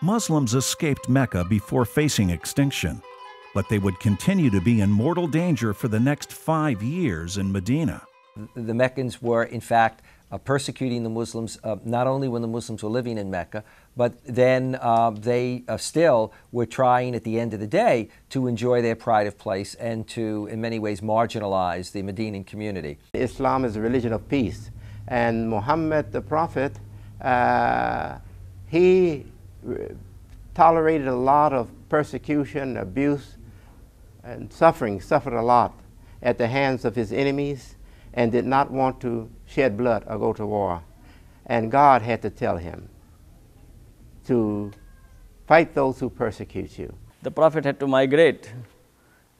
Muslims escaped Mecca before facing extinction, but they would continue to be in mortal danger for the next 5 years in Medina. The Meccans were, in fact, persecuting the Muslims, not only when the Muslims were living in Mecca, but then they still were trying, at the end of the day, to enjoy their pride of place and to, in many ways, marginalize the Medinan community. Islam is a religion of peace, and Muhammad, the Prophet, he tolerated a lot of persecution, abuse, and suffered a lot at the hands of his enemies, and did not want to shed blood or go to war. And God had to tell him to fight those who persecute you. The Prophet had to migrate,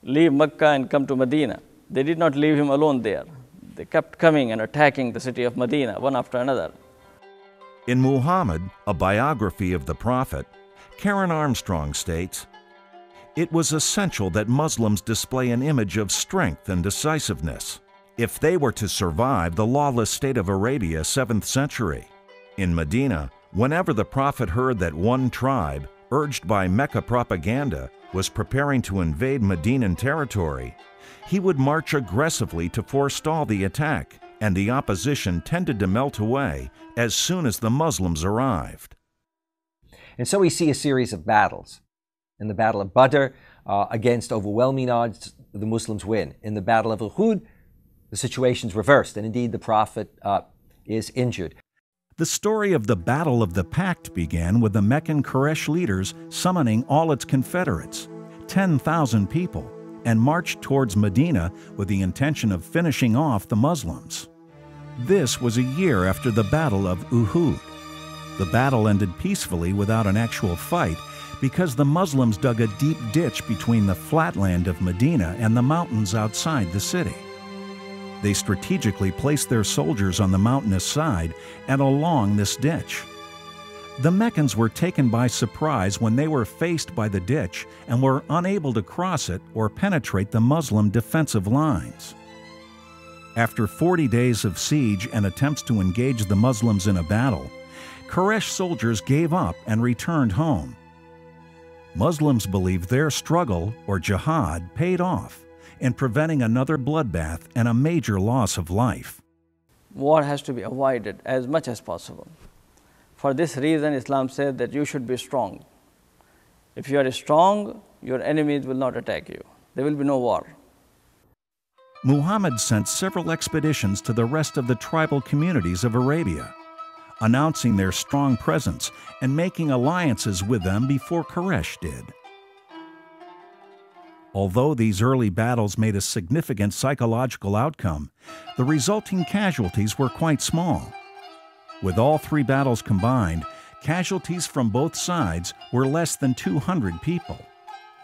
leave Mecca and come to Medina. They did not leave him alone there. They kept coming and attacking the city of Medina, one after another. In Muhammad, a biography of the Prophet, Karen Armstrong states, "It was essential that Muslims display an image of strength and decisiveness if they were to survive the lawless state of Arabia 7th century. In Medina, whenever the Prophet heard that one tribe, urged by Mecca propaganda, was preparing to invade Medinan territory, he would march aggressively to forestall the attack, and the opposition tended to melt away as soon as the Muslims arrived." And so we see a series of battles. In the Battle of Badr, against overwhelming odds, the Muslims win. In the Battle of Uhud, the situation's reversed, and indeed the Prophet is injured. The story of the Battle of the Pact began with the Meccan Quraysh leaders summoning all its confederates, 10,000 people, and marched towards Medina with the intention of finishing off the Muslims. This was a year after the Battle of Uhud. The battle ended peacefully without an actual fight because the Muslims dug a deep ditch between the flatland of Medina and the mountains outside the city. They strategically placed their soldiers on the mountainous side and along this ditch. The Meccans were taken by surprise when they were faced by the ditch and were unable to cross it or penetrate the Muslim defensive lines. After 40 days of siege and attempts to engage the Muslims in a battle, Quraysh soldiers gave up and returned home. Muslims believed their struggle, or jihad, paid off in preventing another bloodbath and a major loss of life. War has to be avoided as much as possible. For this reason, Islam said that you should be strong. If you are strong, your enemies will not attack you. There will be no war. Muhammad sent several expeditions to the rest of the tribal communities of Arabia, announcing their strong presence and making alliances with them before Quraysh did. Although these early battles made a significant psychological outcome, the resulting casualties were quite small. With all three battles combined, casualties from both sides were less than 200 people.